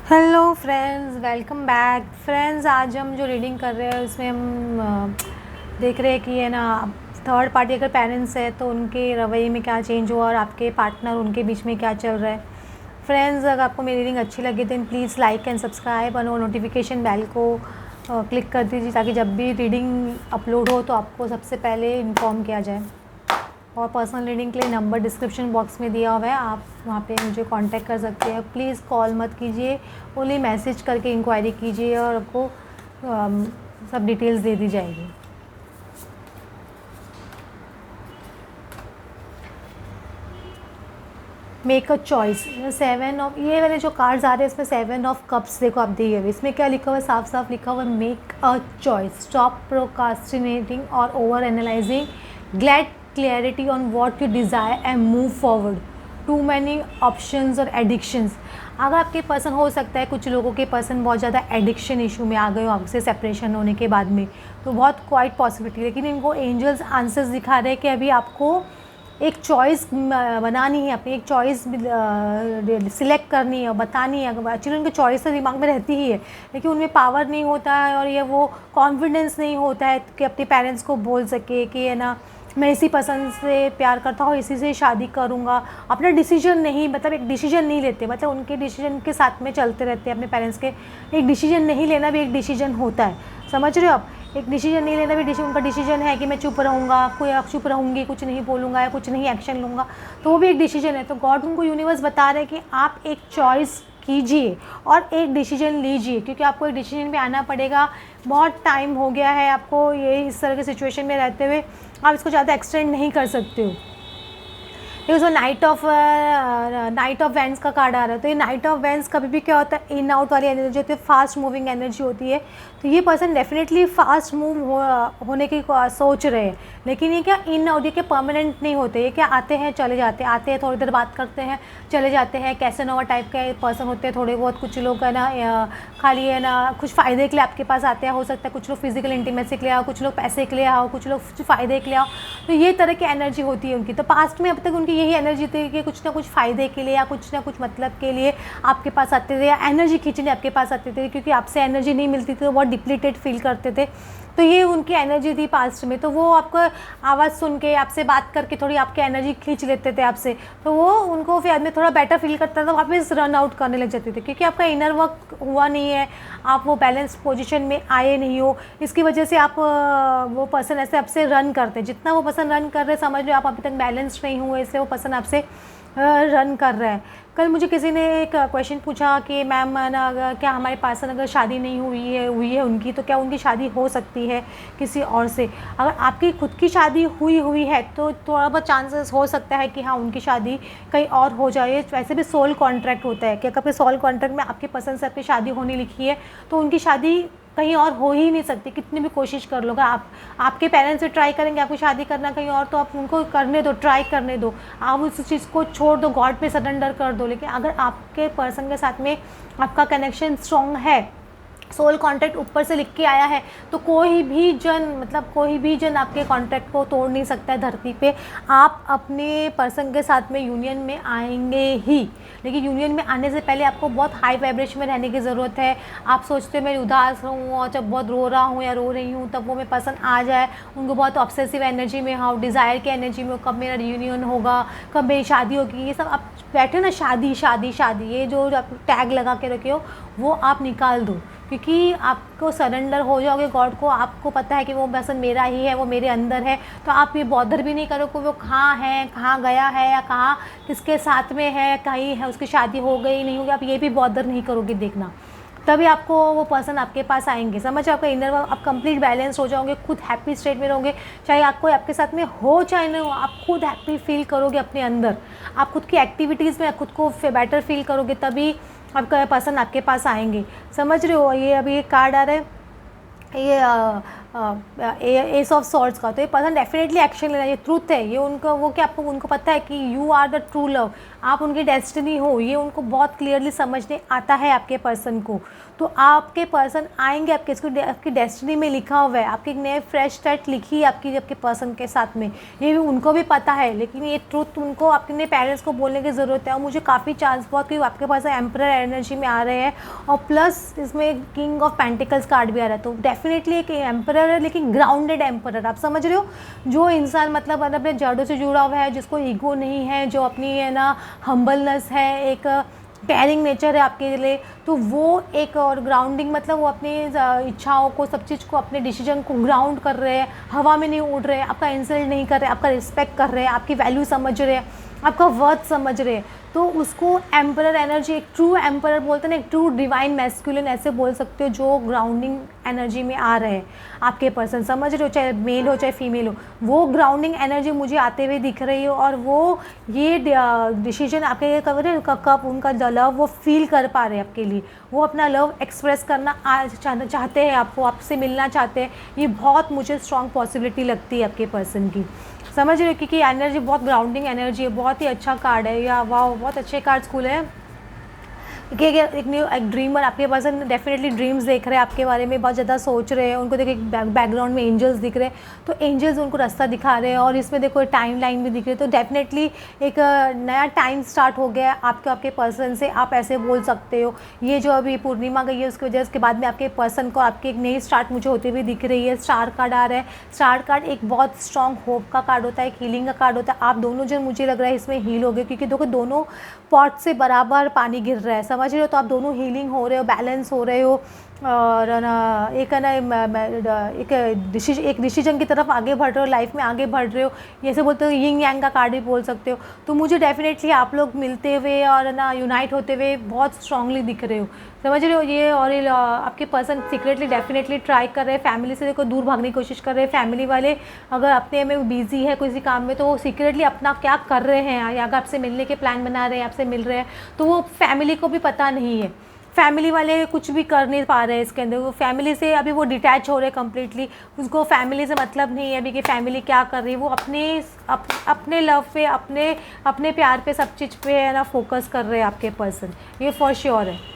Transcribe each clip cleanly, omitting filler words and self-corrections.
Hello friends, welcome back friends. आज हम जो रीडिंग कर रहे हैं उसमें हम देख रहे हैं कि है ना, थर्ड पार्टी अगर पेरेंट्स है तो उनके रवैये में क्या चेंज हुआ और आपके पार्टनर उनके बीच में क्या चल रहा है। फ्रेंड्स, अगर आपको मेरी रीडिंग अच्छी लगी then please like and subscribe और नोटिफिकेशन बेल को क्लिक कर दीजिए ताकि जब भी रीडिंग अपलोड हो तो आपको सबसे पहले इन्फॉर्म किया जाए। और पर्सनल रीडिंग के लिए नंबर डिस्क्रिप्शन बॉक्स में दिया हुआ है, आप वहाँ पे मुझे कांटेक्ट कर सकते हैं। प्लीज़ कॉल मत कीजिए, ओनली मैसेज करके इंक्वायरी कीजिए और आपको सब डिटेल्स दे दी जाएगी। Make a choice. Seven of, ये वाले जो कार्ड्स आ रहे हैं इसमें सेवन ऑफ कप्स देखो आप दिए हुए, इसमें क्या लिखा हुआ है, साफ साफ लिखा हुआ है make a choice, stop procrastinating और overanalysing, glad clarity on what you desire and move forward. Too many options और एडिक्शंस। अगर आपके पर्सन, हो सकता है कुछ लोगों के पर्सन बहुत ज़्यादा एडिक्शन इशू में आ गए हो आपसे सेपरेशन होने के बाद में, तो बहुत क्वाइट पॉसिबिलिटी, लेकिन इनको एंजल्स आंसर्स दिखा रहे हैं कि अभी आपको एक चॉइस बनानी है, अपनी एक चॉइस सिलेक्ट करनी है और बतानी है। एक्चुअली उनकी चॉइस तो दिमाग में रहती ही है, लेकिन उनमें पावर नहीं होता है और ये वो कॉन्फिडेंस नहीं होता है कि अपने पेरेंट्स को बोल सके कि है ना, मैं इसी पसंद से प्यार करता हूँ, इसी से शादी करूँगा। अपना डिसीजन नहीं, मतलब एक डिसीजन नहीं लेते, मतलब उनके डिसीजन के साथ में चलते रहते हैं अपने पेरेंट्स के। एक डिसीजन नहीं लेना भी एक डिसीजन होता है, समझ रहे हो आप। एक डिसीजन नहीं लेना भी उनका डिसीजन है कि मैं चुप रहूँगा, कोई चुप रहूँगी, कुछ नहीं बोलूँगा या कुछ नहीं एक्शन लूँगा, तो वो भी एक डिसीजन है। तो गॉड उनको यूनिवर्स बता रहे हैं कि आप एक चॉइस कीजिए और एक डिसीजन लीजिए, क्योंकि आपको एक डिसीजन पे आना पड़ेगा। बहुत टाइम हो गया है आपको ये इस तरह के सिचुएशन में रहते हुए, आप इसको ज़्यादा एक्सटेंड नहीं कर सकते हो। देखो नाइट ऑफ वैंड्स का कार्ड आ रहा है, तो ये नाइट ऑफ वैंड्स कभी भी क्या होता है, इन आउट वाली एनर्जी होती है, फास्ट मूविंग एनर्जी होती है। तो ये पर्सन डेफिनेटली फास्ट मूव होने की सोच रहे हैं, लेकिन ये क्या इन आउट, ये क्या परमानेंट नहीं होते, ये क्या आते हैं चले जाते हैं, आते हैं थोड़ी देर बात करते हैं चले जाते हैं। कैसेनोवा टाइप के पर्सन होते हैं थोड़े बहुत, कुछ लोग है ना खाली है ना कुछ फ़ायदे के लिए आपके पास आते हैं, हो सकता है कुछ लोग फिजिकल इंटीमेसी के लिए आओ, कुछ लोग पैसे के लिए आओ, कुछ लोग फ़ायदे के लिए आओ। तो ये तरह की एनर्जी होती है उनकी। तो पास्ट में अब तक उनकी यही एनर्जी थी कि कुछ ना कुछ फ़ायदे के लिए या कुछ ना कुछ मतलब के लिए आपके पास आते थे, या एनर्जी खींचने आपके पास आते थे, क्योंकि आपसे एनर्जी नहीं मिलती थी तो बहुत डिप्लीटेड फील करते थे। तो ये उनकी एनर्जी थी पास्ट में। तो वो आपको आवाज़ सुन के, आपसे बात करके थोड़ी आपकी एनर्जी खींच लेते थे आपसे, तो वो उनको फिर आदमी थोड़ा बेटर फील करता था, वापस रन आउट करने लग जाते थे, क्योंकि आपका इनर वर्क हुआ नहीं है, आप वो बैलेंस पोजीशन में आए नहीं हो। इसकी वजह से आप वो पर्सन ऐसे आपसे रन करते हैं, जितना वो पर्सन रन कर रहे समझ लो आप अभी तक बैलेंस नहीं हुए, इसलिए वो पर्सन आपसे रन कर रहा है। कल मुझे किसी ने एक क्वेश्चन पूछा कि मैम अगर क्या हमारे पर्सन अगर शादी नहीं हुई है उनकी, तो क्या उनकी शादी हो सकती है किसी और से। अगर आपकी खुद की शादी हुई है तो थोड़ा बहुत चांसेस हो सकता है कि हाँ उनकी शादी कहीं और हो जाए। वैसे भी सोल कॉन्ट्रैक्ट होता है कि अगर सोल कॉन्ट्रैक्ट में आपकी पसंद से आपकी शादी होने लिखी है तो उनकी शादी कहीं और हो ही नहीं सकती, कितनी भी कोशिश कर लो। आप आपके पेरेंट्स से ट्राई करेंगे आपको शादी करना कहीं और, तो आप उनको करने दो, ट्राई करने दो, आप उस चीज़ को छोड़ दो, गॉड पे सरेंडर कर दो। लेकिन अगर आपके पर्सन के साथ में आपका कनेक्शन स्ट्रॉन्ग है, सोल कॉन्ट्रैक्ट ऊपर से लिख के आया है, तो कोई भी जन आपके कॉन्ट्रैक्ट को तोड़ नहीं सकता है धरती पे। आप अपने पर्सन के साथ में यूनियन में आएंगे ही, लेकिन यूनियन में आने से पहले आपको बहुत हाई वाइब्रेशन में रहने की ज़रूरत है। आप सोचते हो मैं उदास हूँ और जब बहुत रो रहा हूँ या रो रही हूँ तब वो मेरे पर्सन आ जाए, उनको बहुत ऑब्सेसिव एनर्जी में हो, डिज़ायर की एनर्जी में हो, कब मेरा रियूनियन होगा, कब मेरी शादी होगी। ये सब आप बैठे ना शादी शादी शादी, ये जो आप टैग लगा के रखे हो वो आप निकाल दो, क्योंकि आपको सरेंडर हो जाओगे गॉड को। आपको पता है कि वो पर्सन मेरा ही है, वो मेरे अंदर है, तो आप ये बॉदर भी नहीं करो कि वो कहाँ है, कहाँ गया है या कहाँ किसके साथ में है, कहीं है उसकी शादी हो गई नहीं होगी, आप ये भी बॉदर नहीं करोगे देखना। तभी आपको वो पर्सन आपके पास आएंगे, समझ। आपका इनर आप कंप्लीट बैलेंस हो जाओगे, खुद हैप्पी स्टेट में रहोगे, चाहे आपको आपके साथ में हो चाहे नहीं हो, आप खुद हैप्पी फील करोगे अपने अंदर। आप खुद की एक्टिविटीज़ में खुद को बेटर फील करोगे, तभी आपका पर्सन आपके पास आएंगे, समझ रहे हो। ये अभी एक कार्ड आ रहा है, ये एस ऑफ सॉर्ड्स का, तो ये पर्सन डेफिनेटली एक्शन लेना, ये ट्रूथ है, ये उनको वो क्या आपको उनको पता है कि you are the true love. आप उनकी डेस्टिनी हो, ये उनको बहुत क्लियरली समझने आता है आपके पर्सन को। तो आपके पर्सन आएंगे आपके, इसको आपकी डेस्टिनी में लिखा हुआ है, आपकी एक नए फ्रेश स्टार्ट लिखी है आपके पर्सन के साथ में, ये भी उनको भी पता है। लेकिन ये ट्रूथ उनको अपने पेरेंट्स को बोलने की ज़रूरत है। और मुझे काफ़ी चांस बहुत कि आपके पास एम्परर एनर्जी में आ रहे हैं, और प्लस इसमें किंग ऑफ पेंटिकल्स कार्ड भी आ रहा है। तो डेफिनेटली एक एम्परर है, लेकिन ग्राउंडेड एम्परर, आप समझ रहे हो, जो इंसान मतलब अपने जड़ों से जुड़ा हुआ है, जिसको ईगो नहीं है, जो अपनी है ना हम्बलनेस है, एक कैरिंग नेचर है आपके लिए। तो वो एक, और ग्राउंडिंग मतलब वो अपनी इच्छाओं को, सब चीज़ को, अपने डिसीजन को ग्राउंड कर रहे हैं, हवा में नहीं उड़ रहे, आपका इंसल्ट नहीं कर रहे, आपका रिस्पेक्ट कर रहे हैं, आपकी वैल्यू समझ रहे हैं, आपका वर्थ समझ रहे हैं। तो उसको एम्परर एनर्जी, एक ट्रू एम्परर बोलते हैं ना, एक ट्रू डिवाइन मैस्कुलिन ऐसे बोल सकते हो, जो ग्राउंडिंग एनर्जी में आ रहे हैं आपके पर्सन, समझ रहे हो, चाहे मेल हो चाहे फीमेल हो, वो ग्राउंडिंग एनर्जी मुझे आते हुए दिख रही है। और वो ये डिसीजन आपके कब उनका लव वो फील कर पा रहे हैं आपके लिए, वो अपना लव एक्सप्रेस करना चाहते हैं, आपको, आपसे मिलना चाहते हैं। ये बहुत मुझे स्ट्रॉन्ग पॉसिबिलिटी लगती है आपके पर्सन की, समझ रहे हो, क्योंकि एनर्जी बहुत ग्राउंडिंग एनर्जी है, बहुत ही अच्छा कार्ड है। या वाह, बहुत अच्छे कार्ड्स खुले हैं। कि एक ड्रीमर आपके पास डेफिनेटली ड्रीम्स देख रहे हैं आपके बारे में, बहुत ज़्यादा सोच रहे हैं, उनको देखो एक बैकग्राउंड में एंजल्स दिख रहे हैं, तो एंजल्स उनको रास्ता दिखा रहे हैं। और इसमें देखो टाइम लाइन भी दिख रही है, तो डेफिनेटली एक नया टाइम स्टार्ट हो गया है आपके पर्सन से, आप ऐसे बोल सकते हो। ये जो अभी पूर्णिमा गई है उसकी वजह, उसके बाद में आपके पर्सन को आपकी एक नई स्टार्ट मुझे होती हुई दिख रही है। स्टार कार्ड आ रहा है, स्टार कार्ड एक बहुत स्ट्रॉन्ग होप का कार्ड होता है, एक हीलिंग का कार्ड होता है। आप दोनों जन मुझे लग रहा है इसमें हील हो गए, क्योंकि देखो दोनों पॉट से बराबर पानी गिर रहा है, समझ रहे हो, तो आप दोनों हीलिंग हो रहे हो, बैलेंस हो रहे हो, और ना एक है ना एक डिसीजन की तरफ आगे बढ़ रहे हो, लाइफ में आगे बढ़ रहे हो। जैसे बोलते हो यिंग यांग का कार्ड भी बोल सकते हो। तो मुझे डेफिनेटली आप लोग मिलते हुए और ना यूनाइट होते हुए बहुत स्ट्रांगली दिख रहे हो, समझ रहे हो ये। और ये आपके पर्सन सीक्रेटली डेफिनेटली ट्राई कर रहे हैं, फैमिली से देखो दूर भागने की कोशिश कर रहे हैं। फैमिली वाले अगर अपने में बिजी है किसी काम में, तो वो सीक्रेटली अपना क्या कर रहे हैं, या अगर आपसे मिलने के प्लान बना रहे हैं, आपसे मिल रहे हैं, तो वो फैमिली को भी पता नहीं है। फैमिली वाले कुछ भी कर नहीं पा रहे हैं इसके अंदर, वो फैमिली से अभी वो डिटैच हो रहे हैं कम्प्लीटली। उसको फैमिली से मतलब नहीं है अभी कि फैमिली क्या कर रही है, वो अपने लव पे, अपने प्यार पे, सब चीज़ पे है ना फोकस कर रहे हैं आपके पर्सन, ये फॉर श्योर है।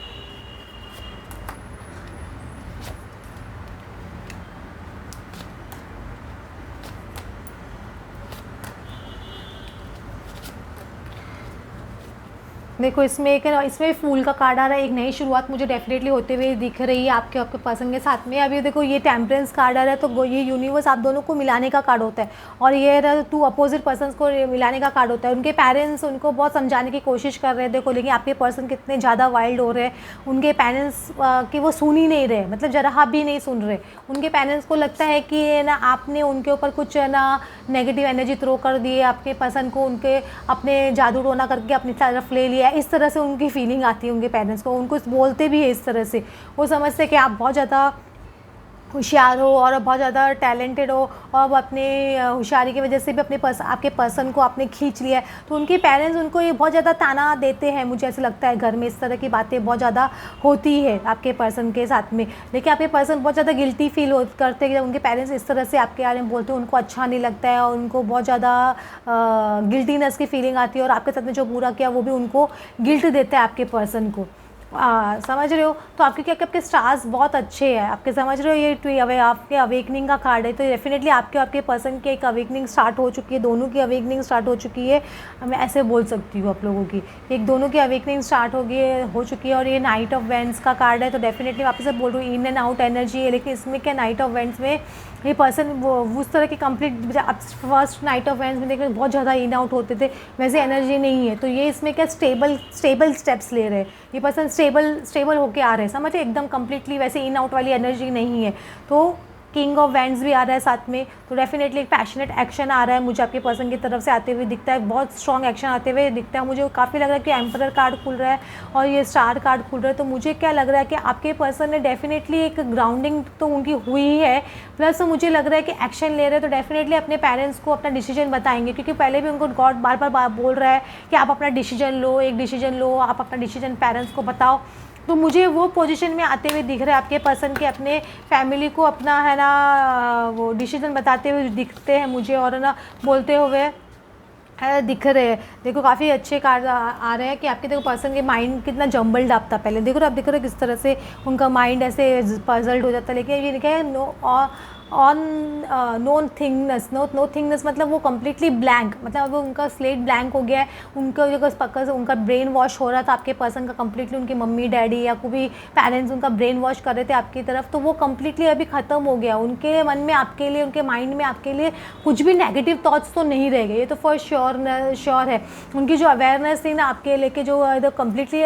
देखो इसमें इसमें फूल का कार्ड आ रहा है, एक नई शुरुआत मुझे डेफिनेटली होते हुए दिख रही है आपके पर्सन के साथ में। अभी देखो ये टेम्परेंस कार्ड आ रहा है, तो ये यूनिवर्स आप दोनों को मिलाने का कार्ड होता है, और ये टू अपोजिट पर्सन्स को मिलाने का कार्ड होता है। उनके पेरेंट्स उनको बहुत समझाने की कोशिश कर रहे हैं, देखो, लेकिन आपके पर्सन कितने ज़्यादा वाइल्ड हो रहे हैं। उनके पेरेंट्स की वो सुन ही नहीं रहे, मतलब जरा भी नहीं सुन रहे। उनके पेरेंट्स को लगता है कि ना आपने उनके ऊपर कुछ ना नेगेटिव एनर्जी थ्रो कर दी है, आपके पर्सन को उनके अपने जादू टोना करके अपनी तरफ ले लिया, इस तरह से उनकी फीलिंग आती है उनके पेरेंट्स को। उनको बोलते भी है इस तरह से, वो समझते हैं कि आप बहुत ज़्यादा होशियार हो और बहुत ज़्यादा टैलेंटेड हो, और अब अपने होशियारी की वजह से भी आपके पर्सन को आपने खींच लिया है। तो उनके पेरेंट्स उनको ये बहुत ज़्यादा ताना देते हैं, मुझे ऐसा लगता है घर में इस तरह की बातें बहुत ज़्यादा होती है आपके पर्सन के साथ में। लेकिन आपके पर्सन बहुत ज़्यादा गिल्टी फील करते हैं जब उनके पेरेंट्स इस तरह से आपके बारे में बोलते हैं, उनको अच्छा नहीं लगता है, और उनको बहुत ज़्यादा गिल्टीनेस की फीलिंग आती है, और आपके साथ में जो बुरा किया वो भी उनको गिल्ट देता है आपके पर्सन को। समझ रहे हो। तो आपके क्या आपके स्टार्स बहुत अच्छे हैं, आपके समझ रहे हो, ये आपके अवेकनिंग का कार्ड है। तो डेफिनेटली आपके पर्सन की एक अवेकनिंग स्टार्ट हो चुकी है, दोनों की अवेकनिंग स्टार्ट हो चुकी है, मैं ऐसे बोल सकती हूँ आप लोगों की, एक दोनों की अवेकनिंग स्टार्ट हो चुकी है। और ये नाइट ऑफ वेंट्स का कार्ड है, तो डेफिनेटली वापस से बोल रही हूँ इन एंड आउट एनर्जी है। लेकिन इसमें क्या, नाइट ऑफ वेंट्स में ये पर्सन वो उस तरह की complete, first night of vents में देखने बहुत ज़्यादा इन आउट होते थे, वैसे एनर्जी नहीं है। तो ये इसमें क्या स्टेबल स्टेप्स ले रहे हैं, ये पर्सन स्टेबल होके आ रहे हैं, समझे, एकदम कंप्लीटली वैसे इन आउट वाली एनर्जी नहीं है। तो किंग ऑफ वेंट्स भी आ रहा है साथ में, तो डेफिनेटली एक पैशनेट एक्शन आ रहा है मुझे आपके पर्सन की तरफ से आते हुए दिखता है, बहुत स्ट्रॉन्ग एक्शन आते हुए दिखता है मुझे। काफ़ी लग रहा है कि एम्परर कार्ड खुल रहा है और ये स्टार कार्ड खुल रहा है। तो मुझे क्या लग रहा है कि आपके पर्सन ने डेफिनेटली एक ग्राउंडिंग तो उनकी हुई है, प्लस मुझे लग रहा है कि एक्शन ले रहे हैं। तो डेफिनेटली अपने पेरेंट्स को अपना डिसीजन बताएंगे, क्योंकि पहले भी उनको गॉड बार बार बोल रहा है कि आप अपना डिसीजन लो, एक डिसीजन लो, आप अपना डिसीजन पेरेंट्स को बताओ। तो मुझे वो पोजीशन में आते हुए दिख रहे हैं आपके पर्सन के, अपने फैमिली को अपना है ना वो डिसीजन बताते हुए दिखते हैं मुझे, और ना बोलते हुए दिख रहे हैं। देखो काफ़ी अच्छे कार्ड आ रहे हैं कि आपके देखो पर्सन के माइंड कितना जम्बल्ड आपता पहले देखो, आप देख रहे हो किस तरह से उनका माइंड ऐसे पजल्ड हो जाता है। लेकिन ये लिखा है नो ऑन नो थिंगनेस, नो थिंगनेस मतलब वो कम्प्लीटली ब्लैंक, मतलब अब उनका स्लेट ब्लैंक हो गया है। उनका जो पक्का से उनका ब्रेन वॉश हो रहा था आपके पर्सन का कम्प्लीटली, उनकी मम्मी डैडी या कोई भी पेरेंट्स उनका ब्रेन वॉश कर रहे थे आपकी तरफ, तो वो कम्प्लीटली अभी ख़त्म हो गया। उनके मन में आपके लिए, उनके माइंड में आपके लिए कुछ भी नेगेटिव थॉट्स तो नहीं रह गए, ये तो फॉर श्योर है। उनकी जो अवेयरनेस थी ना आपके लेके, जो एकदम कम्प्लीटली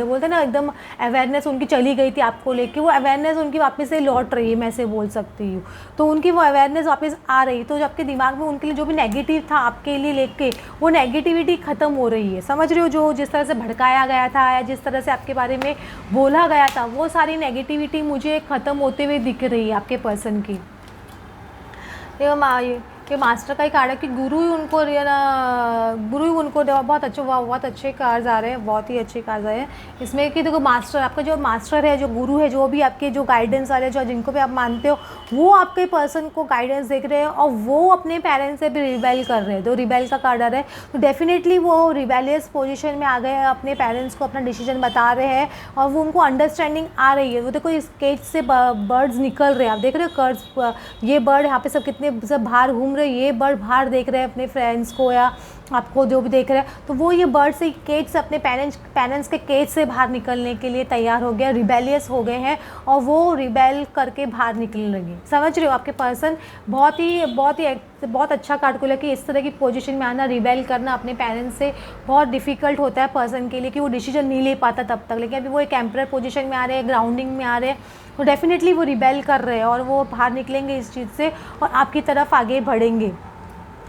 बोलते ना एकदम अवेयरनेस उनकी चली गई थी आपको लेके, वो अवेयरनेस उनकी वापस से लौट रही है, मैं से बोल सकती हूँ। तो उनकी वो अवेयरनेस वापस आ रही, तो जो आपके दिमाग में उनके लिए जो भी नेगेटिव था आपके लिए लेके, वो नेगेटिविटी ख़त्म हो रही है, समझ रहे हो। जो जिस तरह से भड़काया गया था या जिस तरह से आपके बारे में बोला गया था, वो सारी नेगेटिविटी मुझे ख़त्म होते हुए दिख रही है आपके पर्सन की। कि मास्टर का ही कार्ड है कि गुरु ही उनको गुरु ही उनको बहुत अच्छे कार्ड्स आ रहे हैं, बहुत ही अच्छे कार्ड्स आए हैं इसमें कि देखो मास्टर, आपका जो मास्टर है, जो गुरु है, जो भी आपके जो गाइडेंस वाले, जो जिनको भी आप मानते हो, वो आपके पर्सन को गाइडेंस देख रहे हैं और वो अपने पेरेंट्स से भी रिबेल कर रहे हैं। तो रिबेल का कार्ड आ रहा है, तो डेफिनेटली वो रिबेलियस पोजीशन में आ गए हैं, अपने पेरेंट्स को अपना डिसीजन बता रहे हैं और वो उनको अंडरस्टैंडिंग आ रही है। वो देखो इस केज से बर्ड्स निकल रहे हैं, आप देख रहे हो कर्ड्स, ये बर्ड यहाँ पे सब कितने सब बाहर घूम रहे, ये बर्ड बाहर देख रहे हैं अपने फ्रेंड्स को या आपको जो भी देख रहे हैं, तो वो ये बर्ड से केज से अपने पेरेंट्स के केज से बाहर निकलने के लिए तैयार हो गया, रिबेलियस हो गए हैं और वो रिबेल करके बाहर निकलने लगे। समझ रहे हो, आपके पर्सन बहुत अच्छा कार्ड को लेकर इस तरह की पोजीशन में आना, रिबेल करना अपने पेरेंट्स से बहुत डिफिकल्ट होता है पर्सन के लिए कि वो डिसीजन नहीं ले पाता तब तक। लेकिन अभी वो एक एम्परर पोजीशन में आ रहे हैं, ग्राउंडिंग में आ रहे हैं, तो डेफिनेटली वो रिबेल कर रहे हैं और वो बाहर निकलेंगे इस चीज़ से और आपकी तरफ आगे बढ़ेंगे।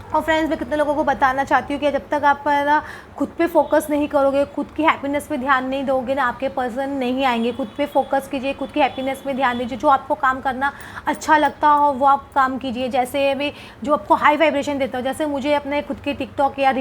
और फ्रेंड्स, मैं कितने लोगों को बताना चाहती हूँ कि जब तक आप ना खुद पे फोकस नहीं करोगे, खुद की हैप्पीनेस पे ध्यान नहीं दोगे ना, आपके पर्सन नहीं आएंगे। खुद पे फोकस कीजिए, खुद की हैप्पीनेस में ध्यान दीजिए, जो आपको काम करना अच्छा लगता हो वो आप काम कीजिए। जैसे अभी जो आपको हाई वाइब्रेशन देता हो, जैसे मुझे अपने खुद के टिकटॉक या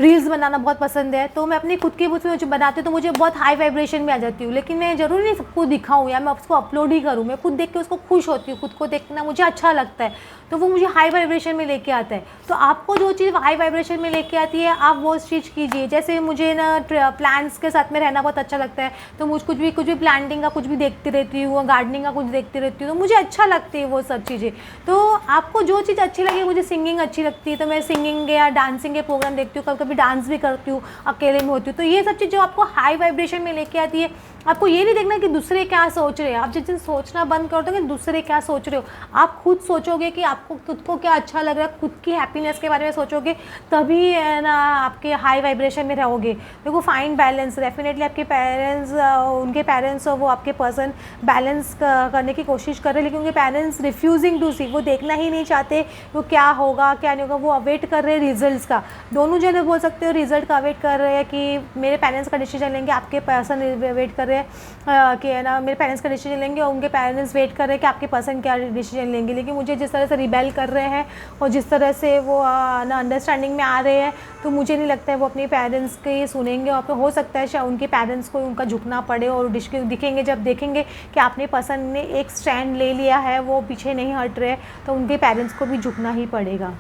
रील्स बनाना बहुत पसंद है, तो मैं अपनी खुद की उसमें जो बनाती हूँ तो मुझे बहुत हाई वाइब्रेशन में आ जाती हूँ। लेकिन मैं ज़रूरी नहीं सबको दिखाऊँ या मैं उसको अपलोड ही करूँ, मैं खुद देख के उसको खुश होती हूँ, खुद को देखना मुझे अच्छा लगता है, तो वो मुझे हाई वाइब्रेशन में लेके आता है। तो आपको जो चीज़ हाई वाइब्रेशन में लेके आती है, आप वो चीज़ कीजिए। जैसे मुझे ना प्लांट्स के साथ में रहना बहुत अच्छा लगता है, तो मुझे कुछ भी प्लांटिंग का कुछ भी देखती रहती हूँ, गार्डनिंग का कुछ देखती रहती हूँ, तो मुझे अच्छा लगती है वो सब चीज़ें। तो आपको जो चीज़ अच्छी लगे, मुझे सिंगिंग अच्छी लगती है तो मैं सिंगिंग या डांसिंग के प्रोग्राम देखती हूँ, कभी कभी डांस भी करती हूँ, अकेले में होती हूँ। तो ये सब चीज़ जो आपको हाई वाइब्रेशन में लेके आती है, आपको ये नहीं देखना कि दूसरे क्या सोच रहे हैं। आप जिस दिन सोचना बंद कर दोगे दूसरे क्या सोच रहे हो, आप खुद सोचोगे कि आपको खुद को क्या अच्छा लग रहा है, खुद की हैप्पीनेस के बारे में सोचोगे, तभी है ना आपके हाई वाइब्रेशन में रहोगे। देखो फाइंड बैलेंस, डेफिनेटली आपके पेरेंट्स, उनके पेरेंट्स और वो आपके पर्सन बैलेंस करने की कोशिश कर रहे हैं, लेकिन उनके पेरेंट्स रिफ्यूजिंग टू सी, वो देखना ही नहीं चाहते वो क्या होगा क्या नहीं होगा, वो अवेट कर रहे हैं रिजल्ट्स का। दोनों जने बोल सकते हो रिजल्ट का वेट कर रहे हैं कि मेरे पेरेंट्स का डिसीजन लेंगे, आपके पर्सन वेट कर रहे हैं कि है ना मेरे पेरेंट्स का डिसीजन लेंगे, और उनके पेरेंट्स वेट कर रहे हैं कि आपके पर्सन क्या डिसीजन लेंगे। लेकिन मुझे जिस तरह से रिबेल कर रहे हैं और जिस तरह से वो ना अंडरस्टैंडिंग में आ रहे हैं, तो मुझे नहीं लगता है वो अपने पेरेंट्स के सुनेंगे। और हो सकता है शायद उनके पेरेंट्स को उनका झुकना पड़े और दिखेंगे, जब देखेंगे कि आपने पर्सन ने एक स्टैंड ले लिया है, वो पीछे नहीं हट रहे, तो उनके पेरेंट्स को भी झुकना ही पड़ेगा।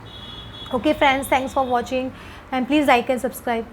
Okay friends, thanks for watching and please like and subscribe.